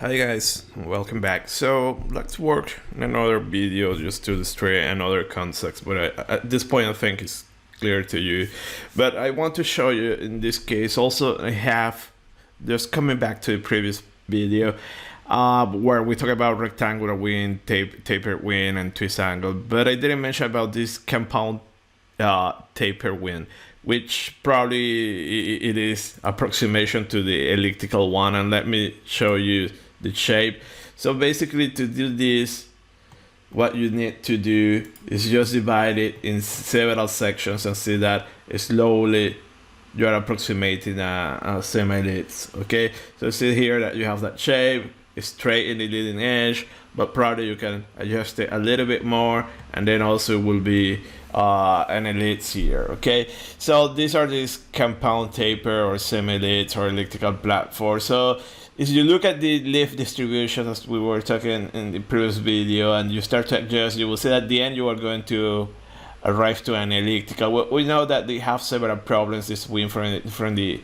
Hi guys, welcome back. So let's work in another video just to illustrate another concept, but at this point I think it's clear to you. But I want to show you in this case also I have just coming back to the previous video where we talk about rectangular wing, tapered wing, and twist angle, but I didn't mention about this compound taper wing, which probably it is approximation to the elliptical one, and let me show you the shape. So basically to do this, what you need to do is just divide it in several sections and see that slowly you are approximating a semi-ellipse. Okay, so see here that you have that shape, it's straight in the leading edge, but probably you can adjust it a little bit more, and then also will be an ellipse here. Okay, so these are these compound taper or semi-ellipse or elliptical platform. So if you look at the lift distribution as we were talking in the previous video and you start to adjust, you will see at the end you are going to arrive to an elliptical. We know that they have several problems this wing from the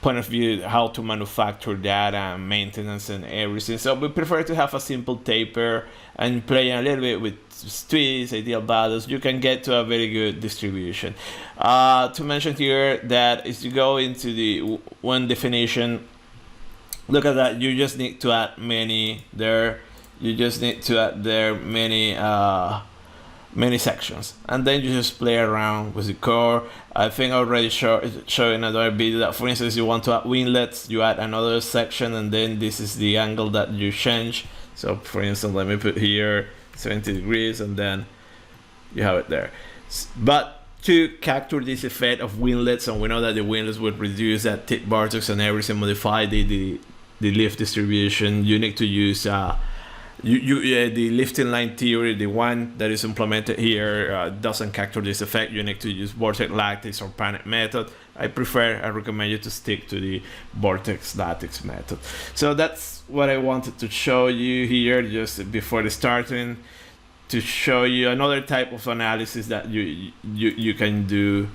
point of view how to manufacture that and maintenance and everything. So we prefer to have a simple taper and playing a little bit with twists, ideal values. You can get to a very good distribution. To mention here that if you go into the one definition, look at that, you just need to add many there. You just need to add there many sections, and then you just play around with the core. I think I already showed another video that, for instance, you want to add winglets, you add another section, and then this is the angle that you change. So for instance, let me put here 70 degrees, and then you have it there. But to capture this effect of winglets, and we know that the winglets would reduce that tip vortex and everything, modify the lift distribution, you need to use the lifting line theory. The one that is implemented here doesn't capture this effect. You need to use vortex lattice or Panet method. I recommend you to stick to the vortex lattice method. So that's what I wanted to show you here just before the starting, to show you another type of analysis that you can do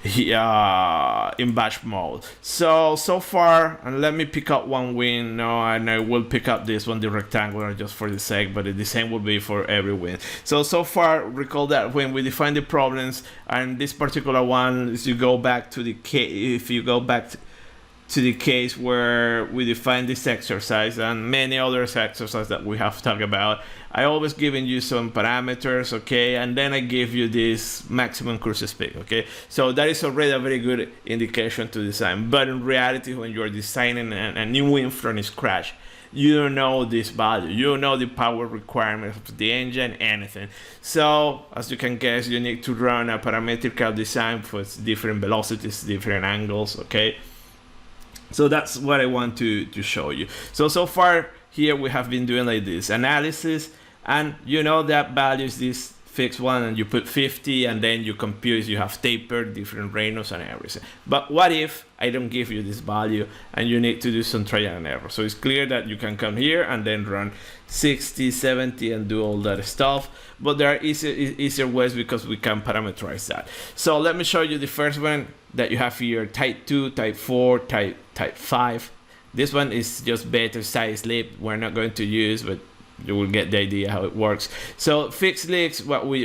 in batch mode. So far, and let me pick up one wing now, and I will pick up this one, the rectangular, just for the sake, but the same will be for every wing. So far, recall that when we define the problems, and this particular one is, you go back to the case, if you go back to the case where we define this exercise and many other exercises that we have talked about, I always giving you some parameters, okay, and then I give you this maximum cruise speed, okay. So that is already a very good indication to design. But in reality, when you're designing a new wing from scratch, you don't know this value, you don't know the power requirements of the engine, anything. So as you can guess, you need to run a parametrical design for different velocities, different angles, okay. So that's what I want to show you. So far here we have been doing like this analysis, and you know that value is this fixed one, and you put 50, and then you compute, you have tapered, different Reynolds and everything. But what if I don't give you this value and you need to do some trial and error? So it's clear that you can come here and then run 60, 70 and do all that stuff, but there are easier ways because we can parameterize that. So let me show you the first one that you have here, type 2, type 4, type 5. This one is just better side slip, we're not going to use, but you will get the idea how it works. So fixed lift, what we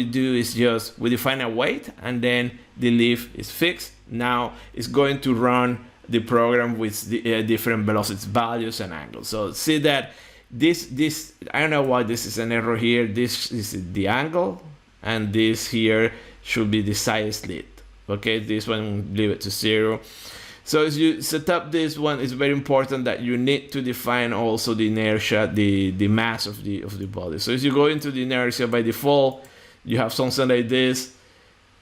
do is just we define a weight, and then the lift is fixed. Now it's going to run the program with the different velocity values and angles. So see that this I don't know why this is an error here. This is the angle, and this here should be the side slit. Okay, this one leave it to 0. So as you set up this one, it's very important that you need to define also the inertia, the mass of the body. So as you go into the inertia, by default, you have something like this.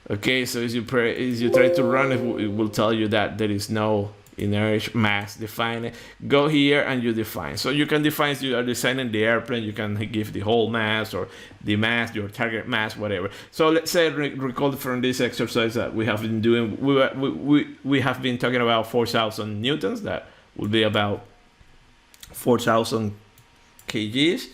Okay, so as you try to run it, it will tell you that there is no inertia mass defined. Go here and you define. So you can define, if you are designing the airplane, you can give the whole mass or the mass, your target mass, whatever. So let's say, recall from this exercise that we have been doing, we have been talking about 4,000 newtons. That would be about 4,000 kilos.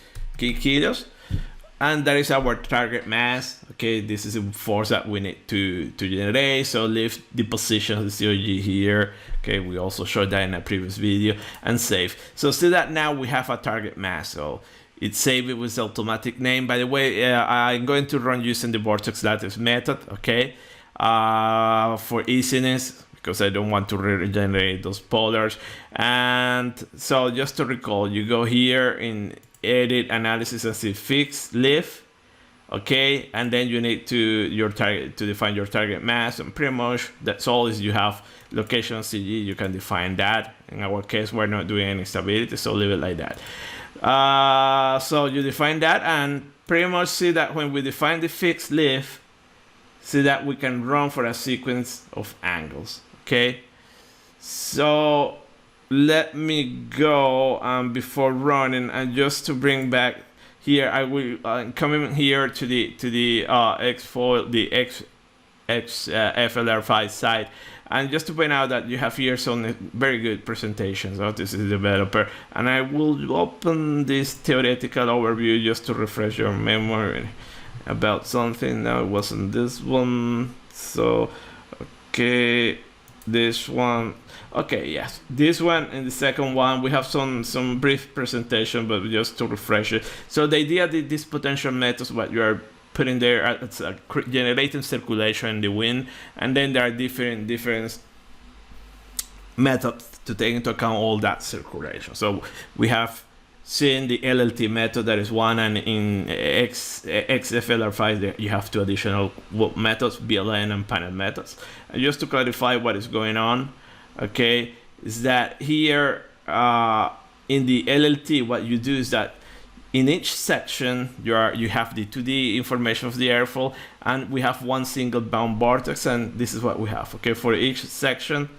And that is our target mass. Okay, this is a force that we need to generate. So leave the position of the COG here. Okay, we also showed that in a previous video, and save. So see that now we have a target mass. So it's saved with automatic name. By the way, I'm going to run using the vortex lattice method. Okay, for easiness, because I don't want to regenerate those polars. And so just to recall, you go here in edit analysis and see fix leaf, okay, and then you need to define your target mass, and pretty much that's all. Is you have location CG, you can define that. In our case, we're not doing any stability, so leave it like that. So you define that, and pretty much see that when we define the fixed leaf, see that we can run for a sequence of angles. Okay, so let me go before running, and just to bring back here, I will come in here to the Xfoil, the XFLR5 site, and just to point out that you have here some very good presentations. So this is the developer, and I will open this theoretical overview just to refresh your memory about something. No, it wasn't this one. So okay, this one. Okay, yes, this one and the second one, we have some brief presentation, but just to refresh it. So the idea that these potential methods, what you are putting there, it's generating circulation in the wind, and then there are different methods to take into account all that circulation. So we have seen the LLT method, that is one, and in XFLR5 you have two additional methods, BLN and panel methods. And just to clarify what is going on, okay, is that here in the LLT, what you do is that in each section you have the 2D information of the airfoil, and we have one single bound vortex, and this is what we have. Okay, for each section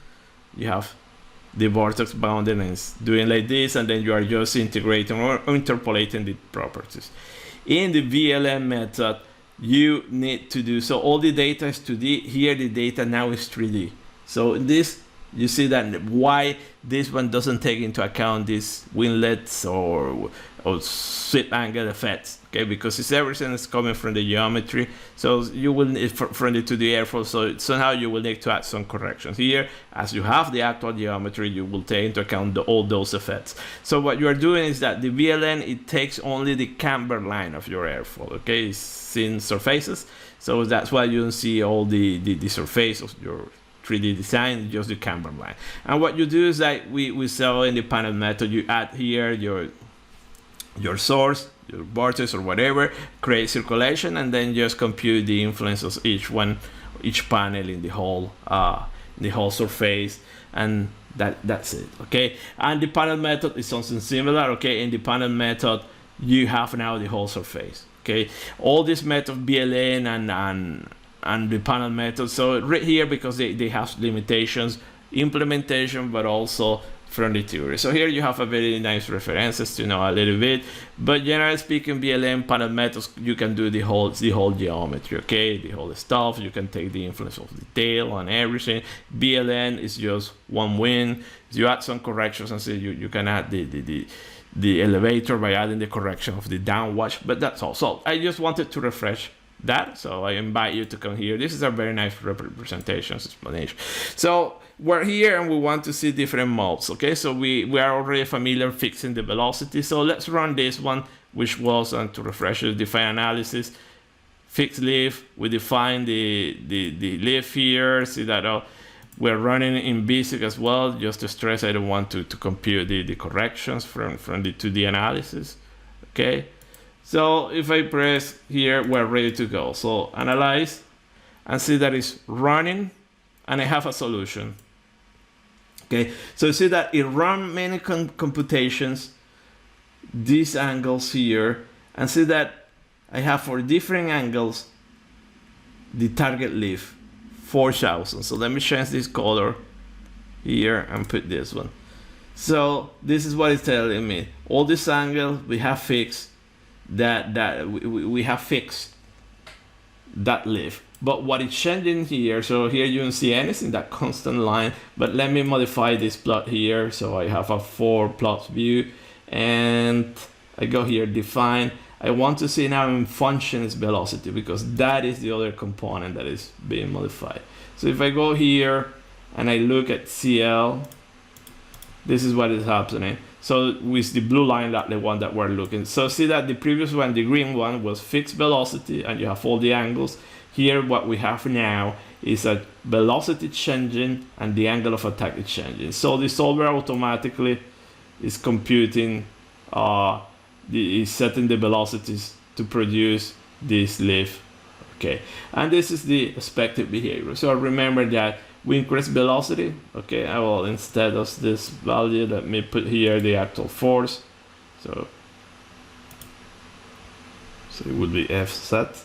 you have the vortex bounded, and it's doing like this, and then you are just integrating or interpolating the properties. In the VLM method, you need to do so all the data is 2D. Here the data now is 3D. So this, you see that why this one doesn't take into account these winlets or sweep angle effects, okay, because it's everything is coming from the geometry. So you will need from the 2D airfoil, so somehow you will need to add some corrections here. As you have the actual geometry, you will take into account all those effects. So what you are doing is that the VLN, it takes only the camber line of your airfoil, okay, it's in surfaces, so that's why you don't see all the surface of your 3D design, just the camber line. And what you do is that we saw in the panel method, you add here your source, your vortex or whatever, create circulation, and then just compute the influence of each panel in the whole surface, and that's it. Okay, and the panel method is something similar. Okay, in the panel method you have now the whole surface. Okay, all this method BLN and the panel method, so right here, because they have limitations, implementation, but also from the theory. So here you have a very nice references to know a little bit, but generally speaking, BLM panel methods, you can do the whole geometry, okay, the whole stuff. You can take the influence of the tail and everything. BLN is just one wind. You add some corrections, and so you can add the elevator by adding the correction of the downwash, but that's all. So I just wanted to refresh that, so I invite you to come here. This is a very nice representations explanation. So we're here and we want to see different modes. Okay, so we are already familiar fixing the velocity, so let's run this one, which was to refresh the define analysis, fixed leaf. We define the leaf here. See that we're running in basic as well, just to stress I don't want to compute the corrections from the 2D analysis. Okay, so if I press here, we're ready to go. So analyze and see that it's running, and I have a solution. Okay, so see that it run many computations, these angles here, and see that I have for different angles the target leaf 4000. So let me change this color here and put this one. So this is what it's telling me. All these angles we have fixed that we have fixed that leaf. But what is changing here, so here you don't see anything, that constant line, but let me modify this plot here. So I have a 4 plots view, and I go here, define. I want to see now in functions velocity, because that is the other component that is being modified. So if I go here and I look at CL, this is what is happening. So with the blue line, that the one that we're looking. So see that the previous one, the green one, was fixed velocity and you have all the angles. Here what we have now is a velocity changing and the angle of attack is changing. So the solver automatically is computing, is setting the velocities to produce this leaf. Okay, and this is the expected behavior. So remember that we increase velocity. Okay, I will, instead of this value, let me put here the actual force. So it would be F set.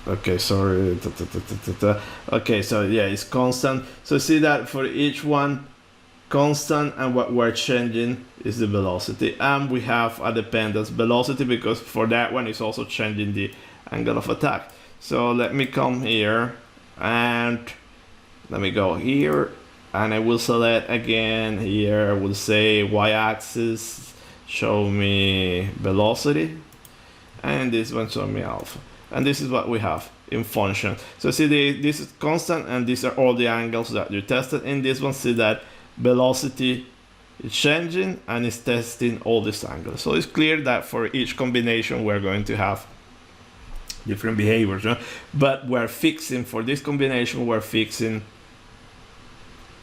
Okay, sorry. Okay, so yeah, it's constant. So see that for each one, constant, and what we're changing is the velocity, and we have a dependence velocity because for that one it's also changing the angle of attack. So let me come here and let me go here and I will select again here. I will say y-axis, show me velocity, and this one show me alpha. And this is what we have in function. So see, this is constant and these are all the angles that you tested. In this one, see that velocity is changing and it's testing all these angles. So it's clear that for each combination we're going to have different behaviors, right? But we're fixing, for this combination, we're fixing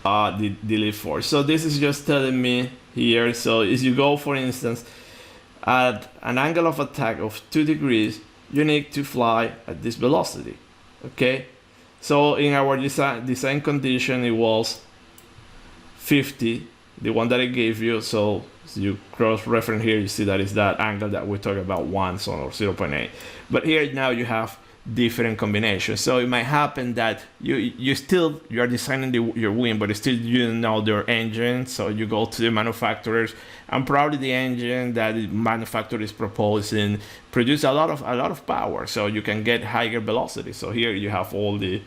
the leaf force. So this is just telling me here, so if you go, for instance, at an angle of attack of 2 degrees, you need to fly at this velocity. Okay, so in our design condition, it was 50, the one that I gave you. So you cross-reference here, you see that is that angle that we talked about, 1 or 0.8. But here now you have different combinations. So it might happen that you're designing your wing, but still you don't know their engine. So you go to the manufacturers, and probably the engine that the manufacturer is proposing produce a lot of power, so you can get higher velocity. So here you have all the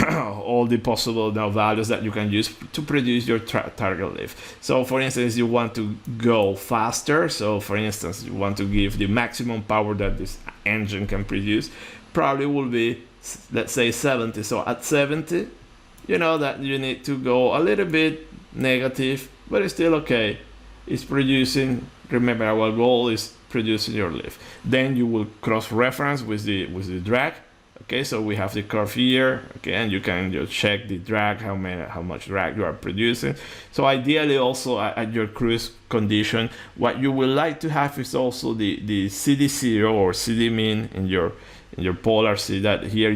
all the possible values that you can use to produce your target lift. So for instance, you want to go faster. So for instance, you want to give the maximum power that this engine can produce, probably will be, let's say, 70. So at 70, you know that you need to go a little bit negative, but it's still okay. It's producing, remember our goal is producing your lift. Then you will cross-reference with the drag. Okay, so we have the curve here, okay, and you can just check the drag, how much drag you are producing. So ideally also at your cruise condition, what you would like to have is also the CD0 or CD mean in your polar. See that here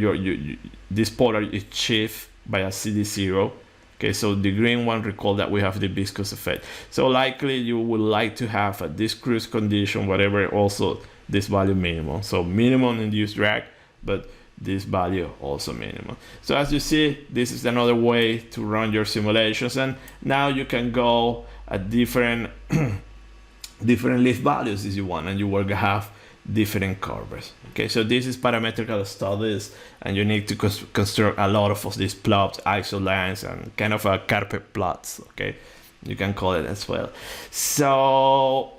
this polar is achieved by a CD0. Okay, so the green one, recall that we have the viscous effect. So likely you would like to have at this cruise condition, whatever, also this value minimum. So minimum induced drag, but this value also minimum. So as you see, this is another way to run your simulations, and now you can go at different different lift values if you want, and you will have different curves. Okay, so this is parametrical studies, and you need to construct a lot of these plots, isolines, and kind of a carpet plots. Okay, you can call it as well. So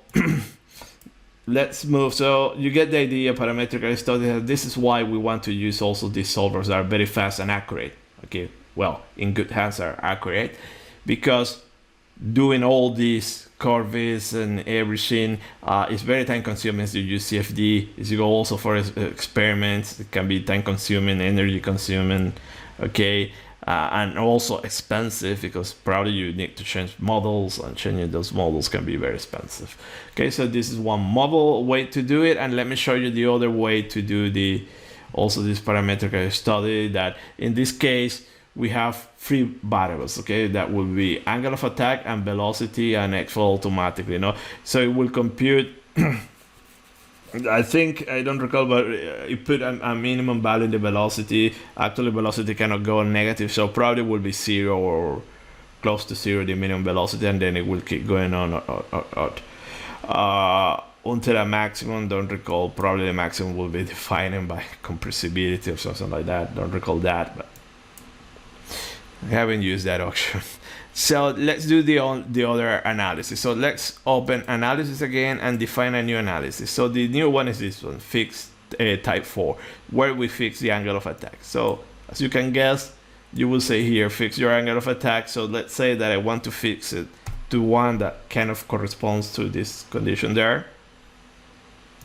let's move. So you get the idea, parametrical studies. This is why we want to use also these solvers that are very fast and accurate. Okay, well, in good hands are accurate, because doing all these curves and everything is very time consuming. As you use CFD, as you go also for experiments, it can be time consuming, energy consuming, okay, and also expensive, because probably you need to change models, and changing those models can be very expensive. Okay, so this is one model way to do it, and let me show you the other way to do this parametrical study. That in this case we have 3 variables, okay, that will be angle of attack and velocity and XFLR automatically, you know. So it will compute I think, I don't recall, but it put a minimum value in the velocity. Actually, velocity cannot go negative, so probably will be 0 or close to 0, the minimum velocity, and then it will keep going on until a maximum. Don't recall, probably the maximum will be defined by compressibility or something like that. Don't recall that, but I haven't used that option. So let's do the other analysis. So let's open analysis again and define a new analysis. So the new one is this one, fix type 4, where we fix the angle of attack. So as you can guess, you will say here, fix your angle of attack. So let's say that I want to fix it to one that kind of corresponds to this condition there.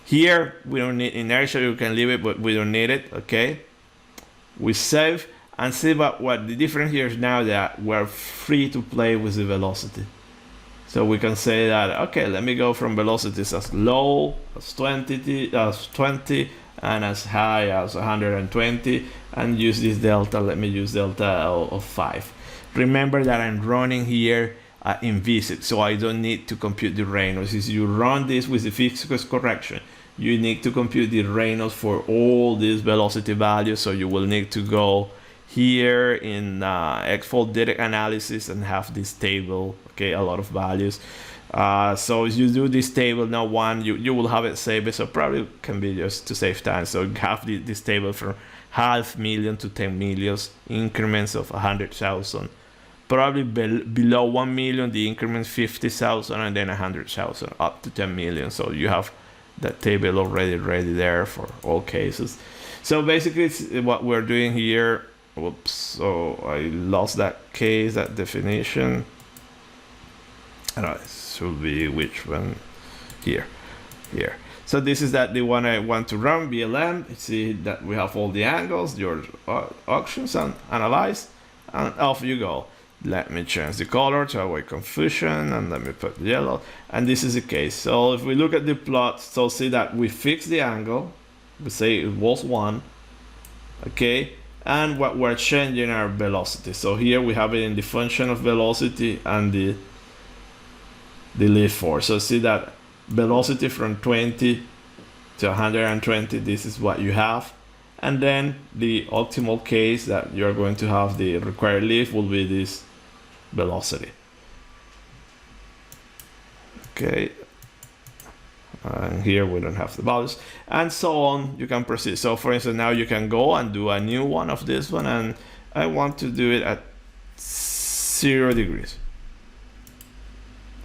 Here, we don't need inertia, you can leave it, but we don't need it, okay? We save and see what the difference here is now that we're free to play with the velocity. So we can say that, okay, let me go from velocities as low as 20 and as high as 120 and use this delta. Let me use delta of 5. Remember that I'm running here in VSIC, so I don't need to compute the Reynolds. If you run this with the viscous correction, you need to compute the Reynolds for all these velocity values, so you will need to go here in XFLR direct analysis and have this table, okay, a lot of values. So if you do this table now, you will have it saved, so probably can be just to save time. So you have this table from 500,000 to 10 million increments of 100,000. Probably below 1 million, the increment 50,000, and then 100,000 up to 10 million. So you have that table already ready there for all cases. So basically, it's what we're doing here. Whoops! So I lost that case, that definition. It should be which one? Here. So this is the one I want to run, BLM. You see that we have all the angles, your options, and analyze, and off you go. Let me change the color to avoid confusion, and let me put yellow. And this is the case. So if we look at the plot, so see that we fix the angle. We say it was 1, okay? And what we're changing our velocity. So here we have it in the function of velocity and the lift force. So see that velocity from 20 to 120, this is what you have. And then the optimal case that you're going to have the required lift will be this velocity. Okay. And here we don't have the values, and so on. You can proceed. So for instance, now you can go and do a new one of this one, and I want to do it at 0 degrees.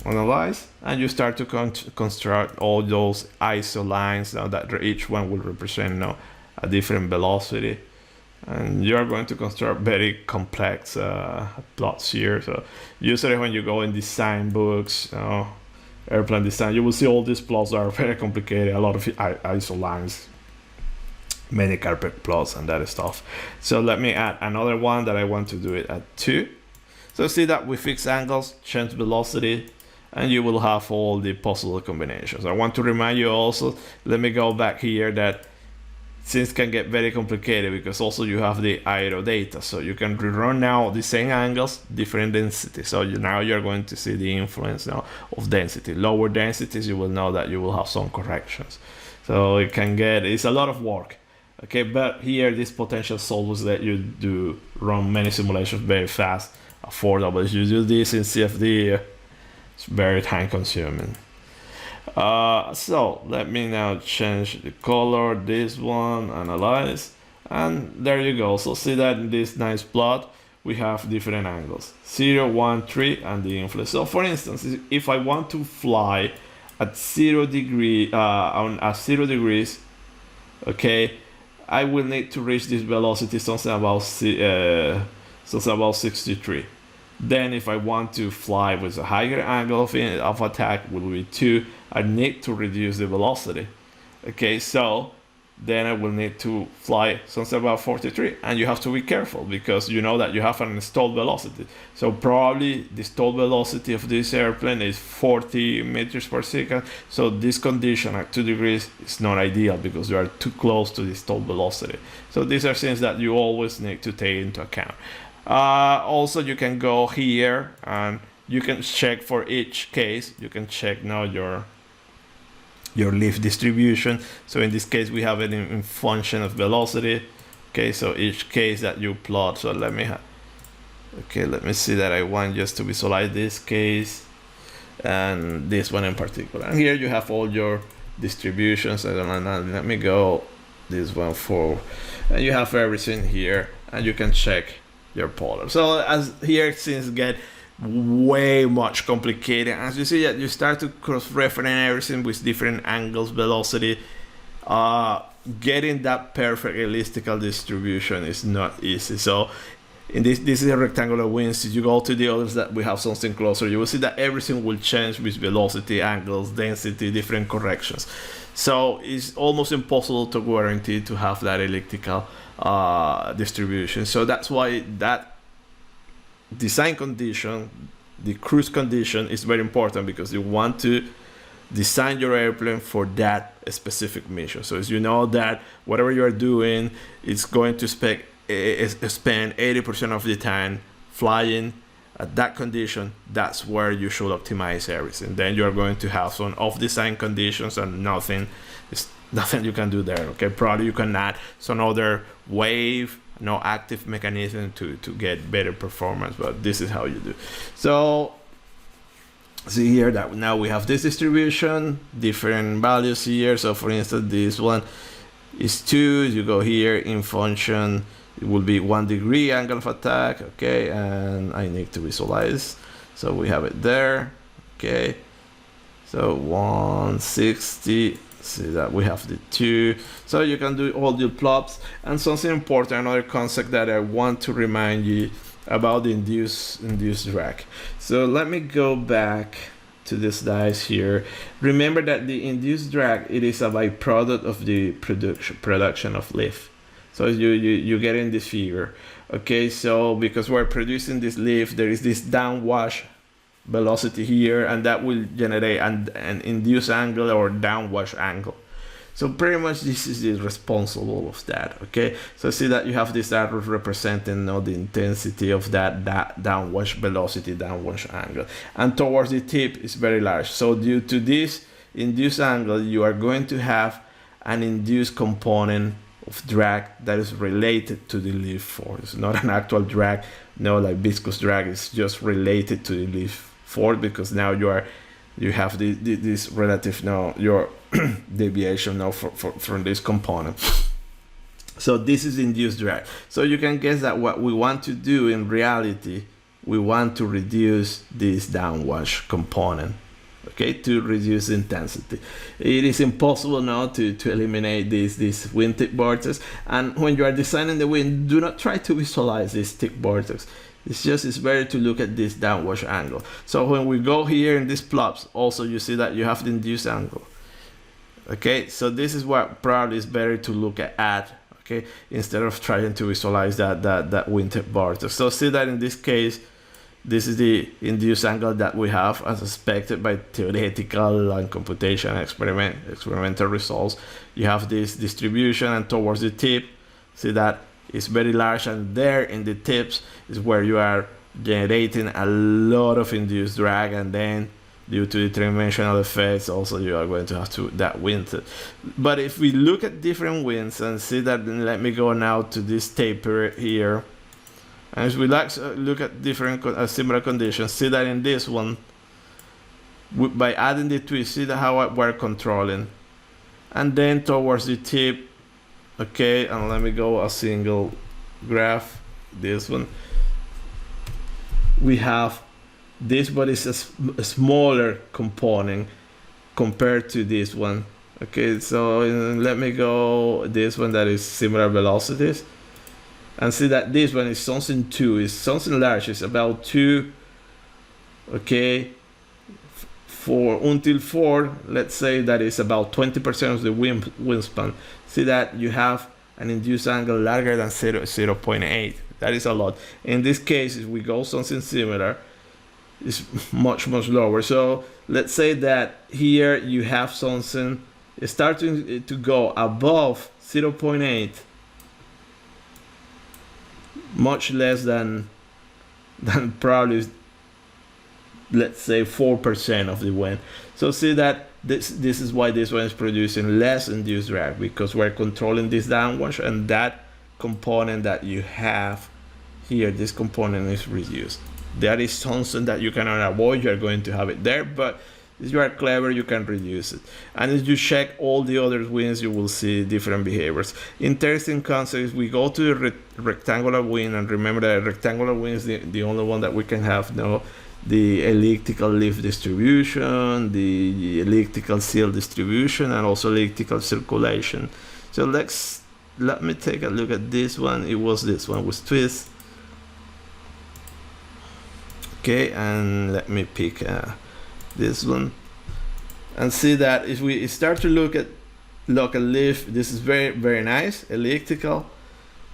Analyze, and you start to construct all those ISO lines now that each one will represent a different velocity, and you're going to construct very complex plots here. So usually when you go in design books, airplane design, you will see all these plots are very complicated, a lot of ISO lines, many carpet plots and that stuff. So let me add another one that I want to do it at 2. So see that we fix angles, change velocity, and you will have all the possible combinations. I want to remind you also, let me go back here, that things can get very complicated because also you have the aero data. So you can rerun now the same angles, different density. So now you're going to see the influence now of density. Lower densities, you will know that you will have some corrections. So it can it's a lot of work. Okay, but here this potential solves that you do run many simulations very fast, affordable. If you do this in CFD, it's very time consuming. So let me now change the color, this one, analyze, and there you go. So see that in this nice plot we have different angles, 0, 1, 3, and the influence. So for instance, if I want to fly at 0 degrees, okay, I will need to reach this velocity something about 63. Then if I want to fly with a higher angle of attack, will be 2, I need to reduce the velocity. Okay, so then I will need to fly something about 43, and you have to be careful because you know that you have an installed velocity. So probably the installed velocity of this airplane is 40 meters per second. So this condition at 2 degrees is not ideal because you are too close to the installed velocity. So these are things that you always need to take into account. Also, you can go here and you can check for each case. You can check now your lift distribution. So in this case, we have it in function of velocity. Okay, so each case that you plot. So let me see that I want just to visualize this case and this one in particular. And here you have all your distributions. Let me go this one for, and you have everything here, and you can check your polar. So as here things get way much complicated. As you see that you start to cross-reference everything with different angles, velocity. Getting that perfect elliptical distribution is not easy. So in this is a rectangular winds. If you go to the others that we have something closer, you will see that everything will change with velocity, angles, density, different corrections. So it's almost impossible to guarantee to have that elliptical distribution. So that's why that design condition, the cruise condition, is very important, because you want to design your airplane for that specific mission. So as you know that whatever you are doing, it's going to spend 80% of the time flying at that condition. That's where you should optimize everything. Then you are going to have some off-design conditions, and nothing you can do there. Okay, probably you can add some other wave, no active mechanism to get better performance, but this is how you do. So see here that now we have this distribution, different values here. So for instance, this one is 2. You go here in function, it will be 1 degree angle of attack. Okay, and I need to visualize, so we have it there. Okay, so 160. See that we have the 2. So you can do all the plots. And something important, another concept that I want to remind you about the induced drag. So let me go back to this dice here. Remember that the induced drag, it is a byproduct of the production of lift. So you get in this figure. Okay, so because we're producing this lift, there is this downwash velocity here, and that will generate an induced angle or downwash angle. So pretty much this is the responsible of that. Okay, so see that you have this arrow representing the intensity of that downwash velocity, downwash angle, and towards the tip is very large. So due to this induced angle, you are going to have an induced component of drag that is related to the lift force, not an actual drag, no, like viscous drag. Is just related to the lift force, because now you have this relative your deviation now from this component. So this is induced drag. So you can guess that what we want to do in reality, we want to reduce this downwash component. Okay, to reduce intensity. It is impossible now to eliminate this wind tip vortex. And when you are designing the wind, do not try to visualize this tip vortex. It's better to look at this downwash angle. So when we go here in these plots, also you see that you have the induced angle. Okay, so this is what probably is better to look at. Okay, instead of trying to visualize that wind tip vortex. So see that in this case, this is the induced angle that we have as expected by theoretical and computation experimental results. You have this distribution, and towards the tip, see that it's very large, and there in the tips is where you are generating a lot of induced drag, and then due to the three-dimensional effects, also you are going to have that wind. But if we look at different winds and see that, let me go now to this taper here. And as we look at different similar conditions, see that in this one, by adding the twist, see that how we're controlling. And then towards the tip, okay, and let me go a single graph, this one. We have this, but it's a smaller component compared to this one. Okay, so let me go this one that is similar velocities. And see that this one is something 2, is something large, it's about 2, okay, until 4, let's say that is about 20% of the wingspan. See that you have an induced angle larger than 0.8. That is a lot. In this case, if we go something similar, it's much lower. So let's say that here you have something starting to go above 0.8, much less than probably, let's say, 4% of the wind. So see that this is why this one is producing less induced drag, because we're controlling this downwash, and that component that you have here, this component is reduced. That is something that you cannot avoid. You're going to have it there, but if you are clever, you can reduce it. And if you check all the other winds, you will see different behaviors. Interesting concept is we go to the rectangular wind, and remember that rectangular wind is the only one that we can have now. The elliptical lift distribution, the elliptical seal distribution, and also elliptical circulation. So let me take a look at this one. It was this one with twist. Okay, and let me pick this one, and see that if we start to look at local lift, this is very nice. Elliptical,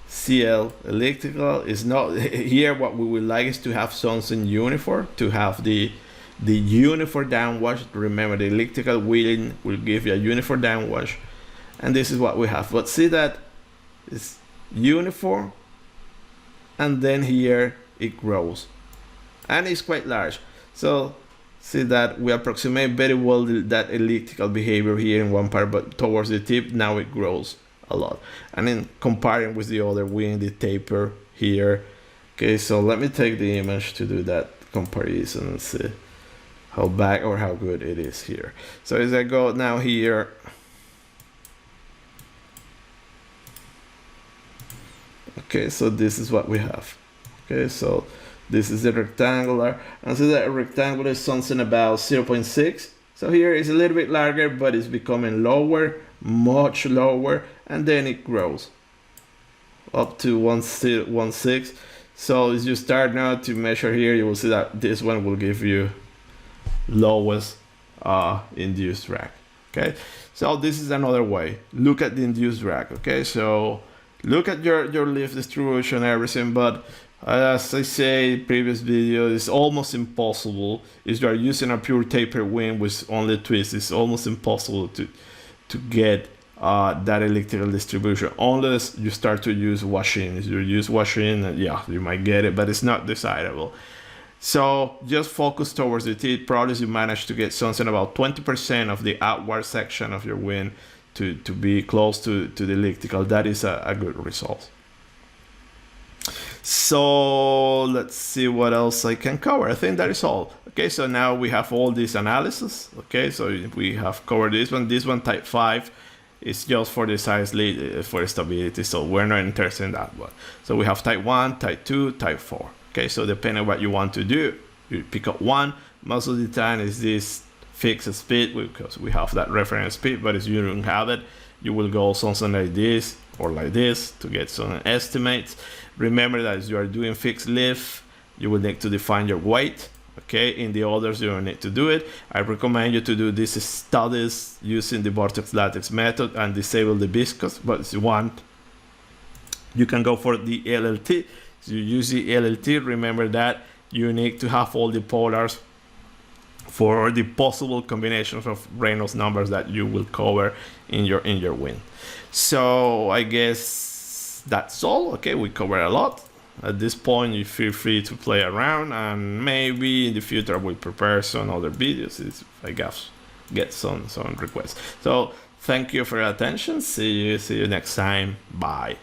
CL elliptical is not here. What we would like is to have something uniform, to have the uniform downwash. Remember, the elliptical wind will give you a uniform downwash, and this is what we have. But see that it's uniform, and then here it grows, and it's quite large. So see that we approximate very well that elliptical behavior here in one part, but towards the tip now it grows a lot. And then comparing with the other wing, the taper here. Okay, so let me take the image to do that comparison and see how bad or how good it is here. So as I go now here, okay, so this is what we have. Okay, so this is the rectangular, and so that rectangular is something about 0.6. So here is a little bit larger, but it's becoming lower, much lower, and then it grows up to 1.6. So as you start now to measure here, you will see that this one will give you lowest induced drag. Okay, so this is another way. Look at the induced drag. Okay, so look at your lift distribution, everything, but as I say in previous video, it's almost impossible if you are using a pure taper wing with only twist. It's almost impossible to get that elliptical distribution unless you start to use washing. If you use washing, yeah, you might get it, but it's not desirable. So just focus towards the tip. Probably you manage to get something about 20% of the outward section of your wing to be close to the elliptical. That is a good result. So let's see what else I can cover. I think that is all. Okay, so now we have all this analysis. Okay, so we have covered this one type 5 is just for the size lead for stability, so we're not interested in that one. So we have type 1, type 2, type 4. Okay, so depending on what you want to do, you pick up one. Most of the time is this fixed speed because we have that reference speed, but if you don't have it, you will go something like this or like this to get some estimates. Remember that as you are doing fixed lift, you will need to define your weight. Okay, in the others you don't need to do it. I recommend you to do these studies using the vortex lattice method and disable the viscous, but if you want, you can go for the LLT. If you use the LLT, remember that you need to have all the polars for the possible combinations of Reynolds numbers that you will cover in your win. So I guess that's all. Okay, we covered a lot. At this point, you feel free to play around, and maybe in the future we'll prepare some other videos if I get some requests. So thank you for your attention. See you next time. Bye.